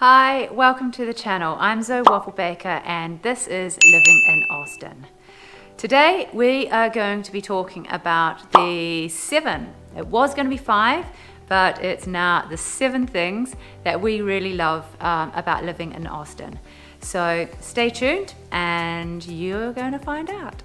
Hi, welcome to the channel. I'm Zoe Wafelbakker and this is Living in Austin. Today we are going to be talking about the 7, it was going to be 5, but it's now the 7 things that we really love about living in Austin. So stay tuned and you're going to find out.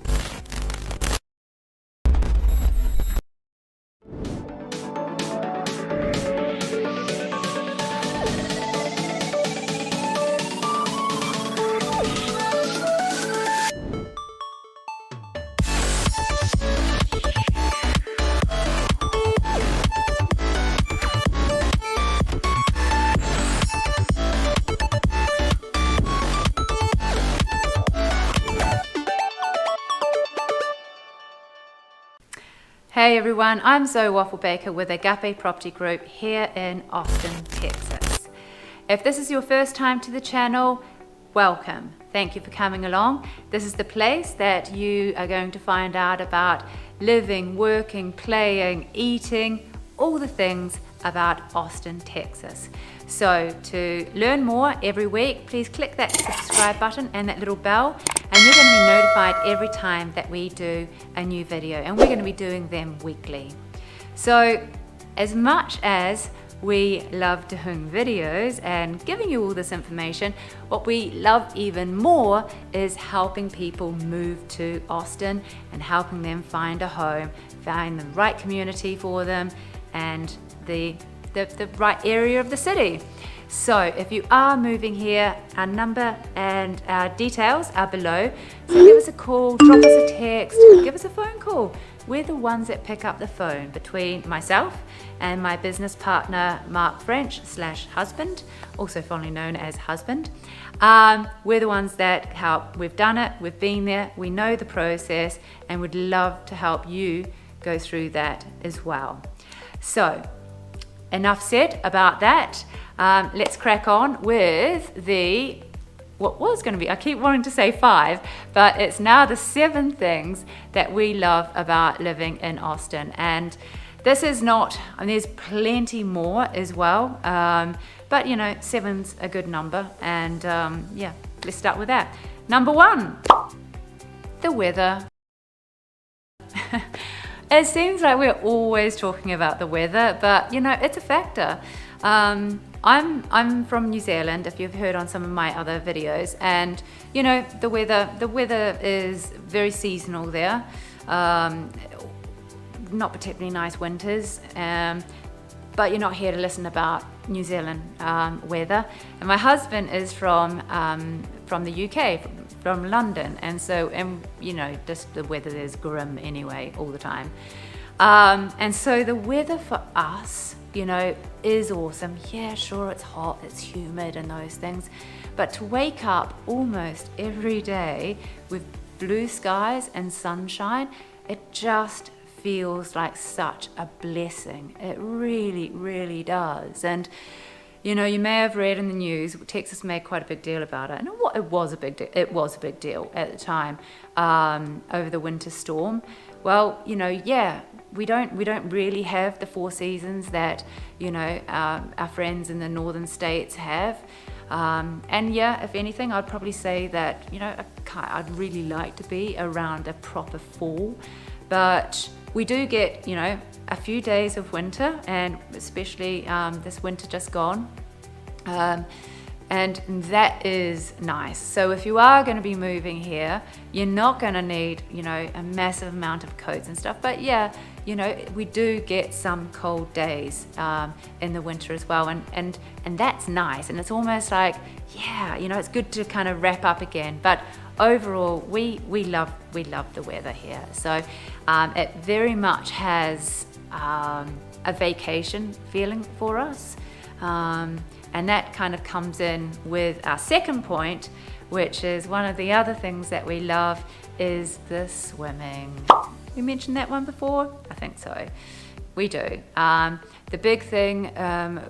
Hey everyone, I'm Zoe Wafelbakker with Agape Property Group here in Austin, Texas. If this is your first time to the channel, welcome. Thank you for coming along. This is the place that you are going to find out about living, working, playing, eating, all the things about Austin, Texas. So to learn more every week, please click that subscribe button and that little bell, and you're going to be notified every time that we do a new video, and we're going to be doing them weekly. So as much as we love doing videos and giving you all this information, what we love even more is helping people move to Austin and helping them find a home, find the right community for them and the right area of the city. So if you are moving here, our number and our details are below. So give us a call, drop us a text, give us a phone call. We're the ones that pick up the phone between myself and my business partner, Mark French /husband, also fondly known as husband. We're the ones that help. We've done it, we've been there, we know the process, and would love to help you go through that as well. So enough said about that. Let's crack on with what was going to be, I keep wanting to say 5, but it's now the 7 things that we love about living in Austin. And this is not, I mean, there's plenty more as well, but you know, 7's a good number. And yeah, let's start with that. Number 1, the weather. It seems like we're always talking about the weather, but you know, it's a factor. I'm from New Zealand, if you've heard on some of my other videos, and you know, the weather is very seasonal there. Not particularly nice winters, but you're not here to listen about New Zealand weather. And my husband is from the UK, from London, and you know, just the weather is grim anyway all the time. And so the weather for us, you know, is awesome. Yeah, sure, it's hot, it's humid and those things, but to wake up almost every day with blue skies and sunshine, it just feels like such a blessing. It really, really does. And you know, you may have read in the news, Texas made quite a big deal about it. And it was a big deal at the time, over the winter storm. Well, you know, yeah, we don't really have the 4 seasons that, you know, our friends in the northern states have. And yeah, if anything, I'd probably say that, you know, I'd really like to be around a proper fall. But we do get, you know, a few days of winter, and especially this winter just gone, and that is nice. So if you are going to be moving here, you're not going to need, you know, a massive amount of coats and stuff, but yeah, you know, we do get some cold days in the winter as well, and that's nice, and it's almost like, yeah, you know, it's good to kind of wrap up again. But overall, we love the weather here. So it very much has a vacation feeling for us, and that kind of comes in with our second point, which is one of the other things that we love is the swimming. We mentioned that one before? I think so. We do. The big thing,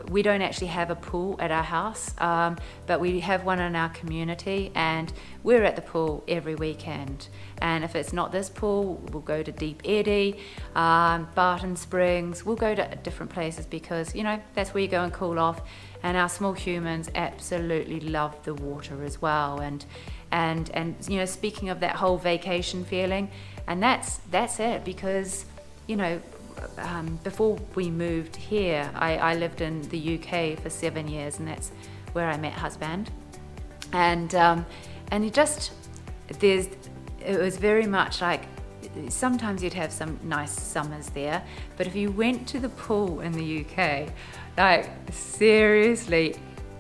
we don't actually have a pool at our house, but we have one in our community, and we're at the pool every weekend. And if it's not this pool, we'll go to Deep Eddy, Barton Springs. We'll go to different places because, you know, that's where you go and cool off. and our small humans absolutely love the water as well. And you know, speaking of that whole vacation feeling, and that's it, because you know, before we moved here, I lived in the UK for 7 years, and that's where I met husband. And it was very much like, sometimes you'd have some nice summers there, but if you went to the pool in the UK, like seriously,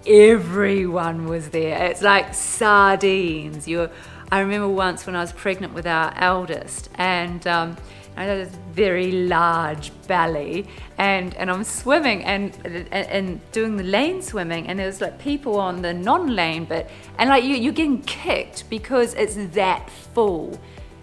everyone was there. It's like sardines. I remember once when I was pregnant with our eldest, and I had this very large belly, and I'm swimming and doing the lane swimming, and there was like people on the non-lane bit, and like you're getting kicked because it's that full.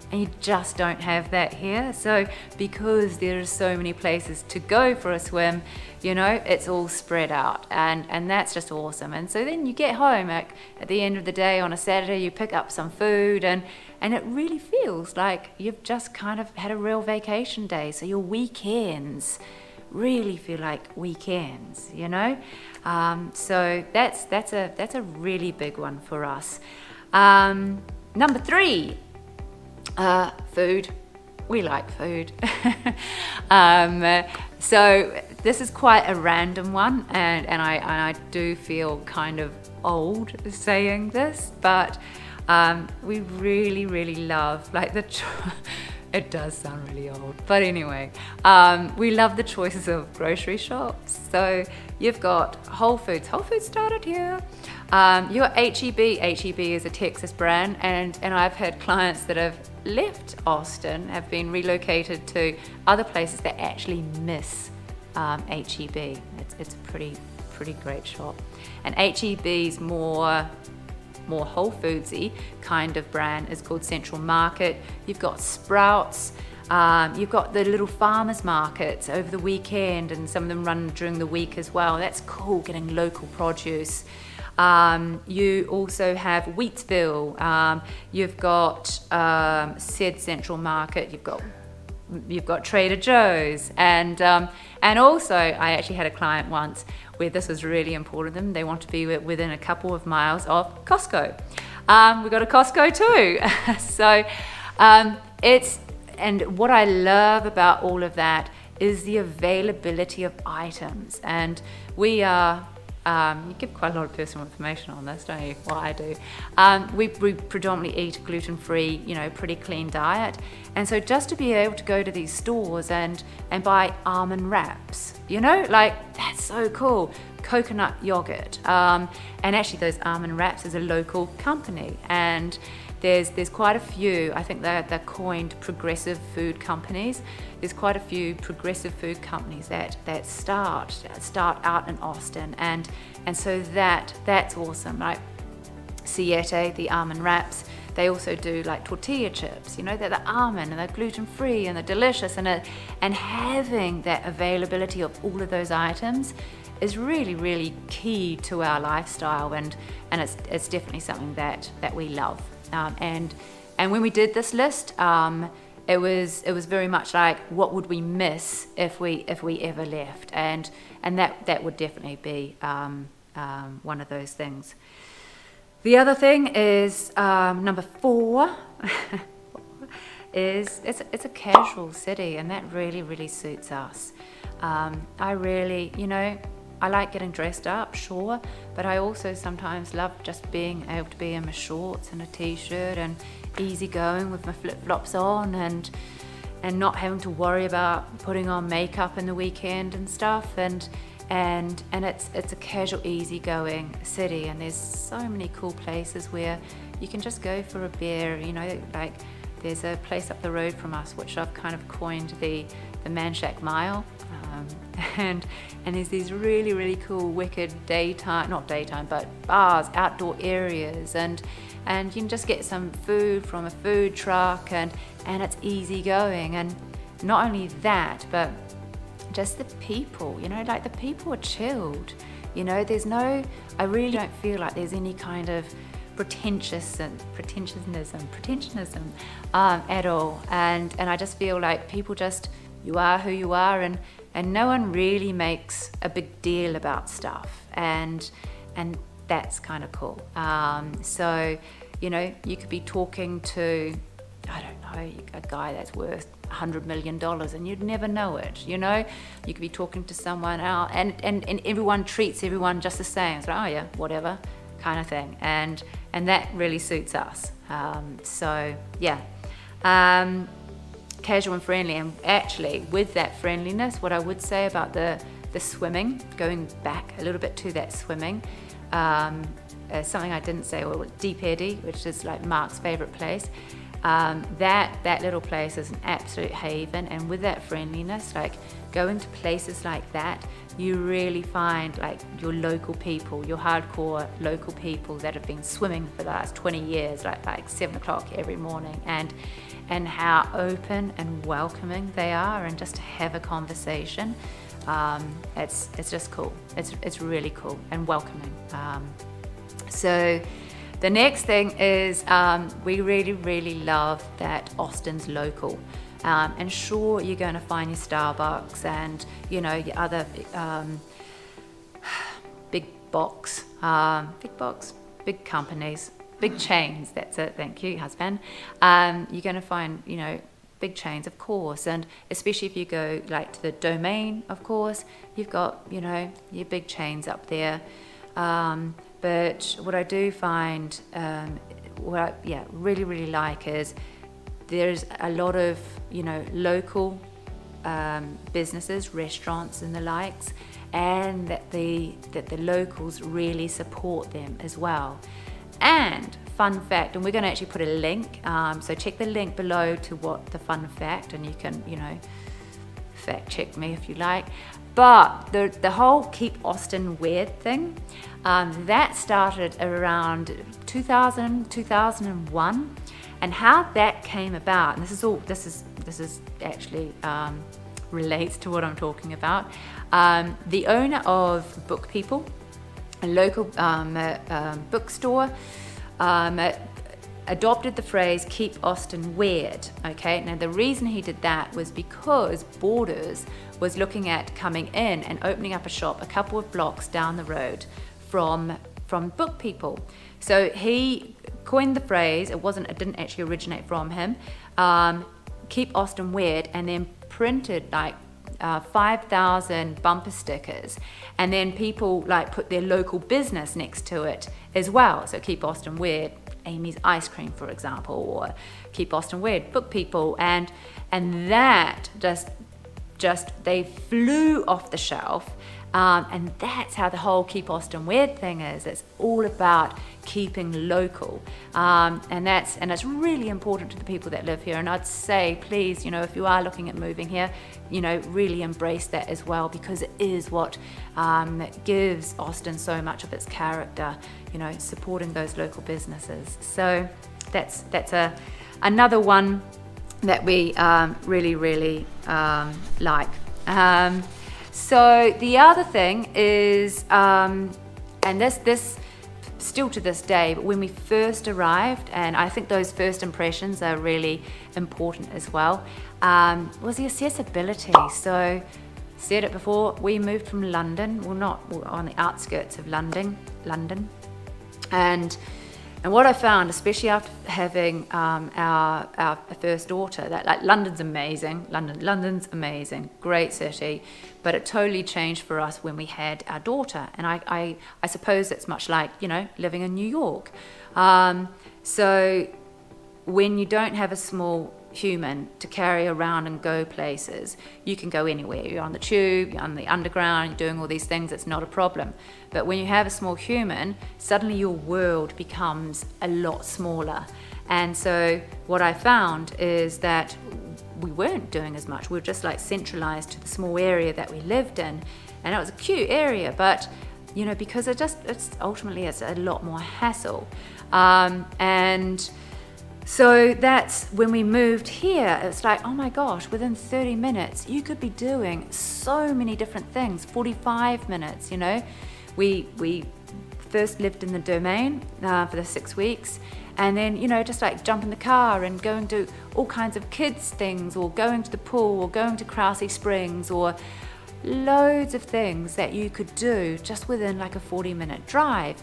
And you just don't have that here. So because there are so many places to go for a swim, you know, it's all spread out, and that's just awesome. And so then you get home at the end of the day on a Saturday, you pick up some food, and it really feels like you've just kind of had a real vacation day. So your weekends really feel like weekends, you know. So that's a really big one for us. Number 3. Food. We like food. So this is quite a random one, and I do feel kind of old saying this, but we really love, like, it does sound really old, but anyway, we love the choices of grocery shops. So you've got Whole Foods. Whole Foods started here. You got HEB. HEB is a Texas brand, and I've had clients that have left Austin, have been relocated to other places that actually miss HEB. It's a pretty great shop. And HEB's more Whole Foodsy kind of brand is called Central Market. You've got Sprouts. You've got the little farmers markets over the weekend, and some of them run during the week as well. That's cool, getting local produce. You also have Wheatsville. You've got said Central Market. You've got Trader Joe's, and also I actually had a client once where this was really important to them. They want to be within a couple of miles of Costco. We've got a Costco too. So and what I love about all of that is the availability of items, and we are. You give quite a lot of personal information on this, don't you? Well, I do. We predominantly eat a gluten-free, you know, pretty clean diet. And so just to be able to go to these stores and buy almond wraps, you know, like, that's so cool. Coconut yogurt. And actually those almond wraps is a local company. And there's quite a few, I think they're coined progressive food companies. There's quite a few progressive food companies that start out in Austin, and so that's awesome. Like Siete, the almond wraps, they also do like tortilla chips, you know, they're the almond and they're gluten-free and they're delicious, and having that availability of all of those items is really key to our lifestyle, and it's definitely something that we love. And when we did this list, it was very much like, what would we miss if we ever left, and that would definitely be one of those things. The other thing is number 4 is it's a casual city, and that really suits us. I really, you know, I like getting dressed up, sure, but I also sometimes love just being able to be in my shorts and a t-shirt and easy going with my flip-flops on, and not having to worry about putting on makeup in the weekend and stuff, and it's a casual, easygoing city, and there's so many cool places where you can just go for a beer, you know, like there's a place up the road from us which I've kind of coined the Man Shack Mile. And there's these really cool, wicked not daytime, but bars, outdoor areas, and you can just get some food from a food truck, and it's easy going. And not only that, but just the people, you know, like the people are chilled, you know, I really don't feel like there's any kind of pretensionism at all, and I just feel like people just, you are who you are, and and no one really makes a big deal about stuff, and that's kind of cool. So, you know, you could be talking to, I don't know, a guy that's worth $100 million and you'd never know it, you know? You could be talking to someone else, and everyone treats everyone just the same. It's like, oh yeah, whatever, kind of thing. And that really suits us. So yeah, casual and friendly. And actually, with that friendliness, what I would say about the swimming, going back a little bit to that swimming, something I didn't say, well, Deep Eddy, which is like Mark's favorite place. That little place is an absolute haven, and with that friendliness, like going to places like that, you really find like your local people, your hardcore local people that have been swimming for the last 20 years, like 7 o'clock every morning, and how open and welcoming they are, and just to have a conversation, it's just cool. It's really cool and welcoming. So the next thing is we really love that Austin's local. And sure, you're going to find your Starbucks and, you know, your other big companies, big chains. That's it. Thank you, husband. You're going to find, you know, big chains, of course, and especially if you go like to the Domain, of course, you've got, you know, your big chains up there. But what I do find, what I really like is there's a lot of, you know, local businesses, restaurants and the likes, and that the locals really support them as well. And fun fact, and we're going to actually put a link, so check the link below to what the fun fact, and you can, you know, fact check me if you like. But the whole Keep Austin Weird thing, that started around 2001, and how that came about, and this is actually relates to what I'm talking about. The owner of Book People, a local bookstore, adopted the phrase "Keep Austin Weird." Okay, now the reason he did that was because Borders was looking at coming in and opening up a shop a couple of blocks down the road from Book People. So he coined the phrase. It didn't actually originate from him. Keep Austin Weird, and then printed like 5,000 bumper stickers, and then people like put their local business next to it as well. So Keep Austin Weird, Amy's Ice Cream, for example, or Keep Austin Weird, Book People, and that just they flew off the shelf. And that's how the whole Keep Austin Weird thing is. It's all about keeping local, and that's really important to the people that live here. And I'd say, please, you know, if you are looking at moving here, you know, really embrace that as well, because it is what gives Austin so much of its character. You know, supporting those local businesses. So that's another one that we really like. So the other thing is, and this still to this day, but when we first arrived, and I think those first impressions are really important as well, was the accessibility. So, said it before, we moved from London, we're on the outskirts of London, and what I found, especially after having our first daughter, that like London's amazing, great city, but it totally changed for us when we had our daughter. And I suppose it's much like, you know, living in New York. So when you don't have a small human to carry around and go places, you can go anywhere. You're on the tube, you're on the underground, you're doing all these things, it's not a problem. But when you have a small human, suddenly your world becomes a lot smaller. And so what I found is that we weren't doing as much. We were just like centralized to the small area that we lived in, and it was a cute area, but you know, because it's ultimately a lot more hassle. And so that's when we moved here, it's like, oh my gosh, within 30 minutes, you could be doing so many different things, 45 minutes, you know. We first lived in the Domain for the 6 weeks, and then, you know, just like jump in the car and go and do all kinds of kids things, or going to the pool, or going to Krause Springs, or loads of things that you could do just within like a 40-minute drive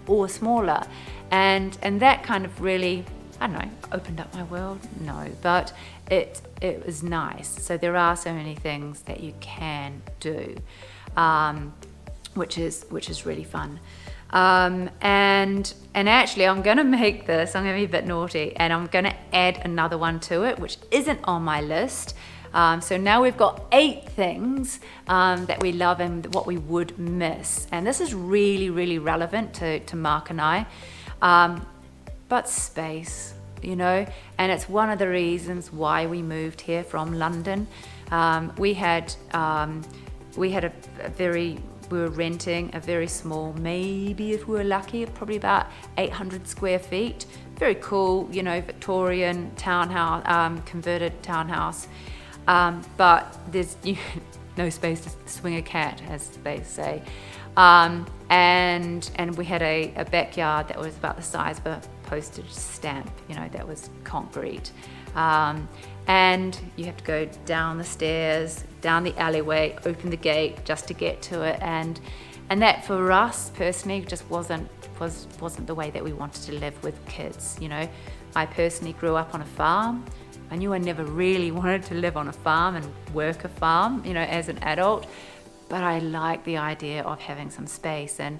or smaller. And that kind of really, I don't know, opened up my world? No, but it was nice. So there are so many things that you can do, which is really fun. And actually I'm gonna make this, I'm gonna be a bit naughty, and I'm gonna add another one to it, which isn't on my list. So now we've got 8 things that we love and what we would miss. And this is really, really relevant to Mark and I. But space, you know, and it's one of the reasons why we moved here from London. We were renting a very small, maybe if we were lucky, probably about 800 square feet. Very cool, you know, Victorian townhouse, converted townhouse. But there's no space to swing a cat, as they say. And we had a backyard that was about the size of a postage stamp, you know, that was concrete. And you have to go down the stairs, down the alleyway, open the gate just to get to it. And that for us personally just wasn't the way that we wanted to live with kids, you know. I personally grew up on a farm. I knew I never really wanted to live on a farm and work a farm, you know, as an adult, but I like the idea of having some space. And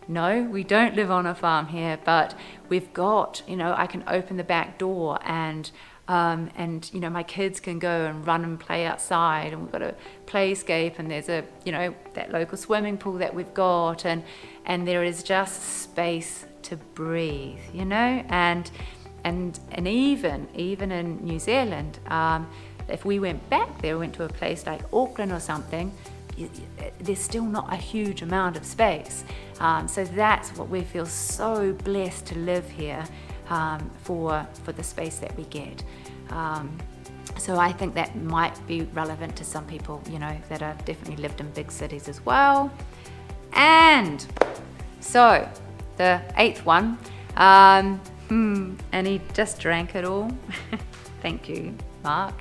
no, we don't live on a farm here, but we've got, you know, I can open the back door and you know, my kids can go and run and play outside, and we've got a playscape, and there's a, you know, that local swimming pool that we've got, and there is just space to breathe, you know. And even in New Zealand, if we went back there, went to a place like Auckland or something, there's still not a huge amount of space. So that's what we feel so blessed to live here, for the space that we get. So I think that might be relevant to some people, you know, that have definitely lived in big cities as well. And so the 8th one, and he just drank it all. Thank you, Mark.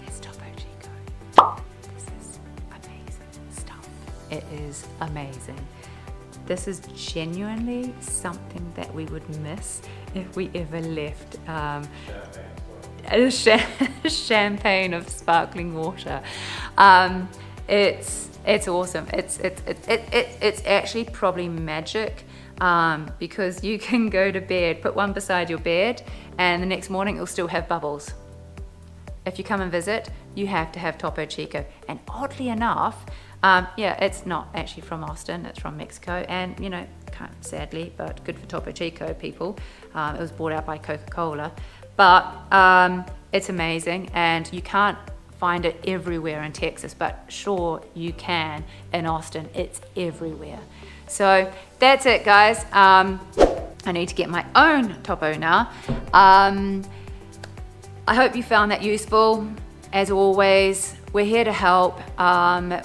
It's Topo Chico. This is amazing stuff. It is amazing. This is genuinely something that we would miss if we ever left a champagne of sparkling water. It's awesome. It's actually probably magic. Because you can go to bed, put one beside your bed, and the next morning it'll still have bubbles. If you come and visit, you have to have Topo Chico. And oddly enough, yeah, it's not actually from Austin, it's from Mexico, and you know, sadly, but good for Topo Chico people. It was bought out by Coca-Cola, but it's amazing, and you can't find it everywhere in Texas, but sure you can in Austin. It's everywhere. So that's it, guys. I need to get my own Topo now. I hope you found that useful. As always, we're here to help.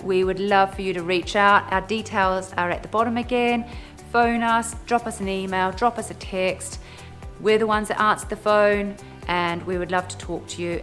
We would love for you to reach out. Our details are at the bottom again. Phone us, drop us an email, drop us a text. We're the ones that answer the phone, and we would love to talk to you.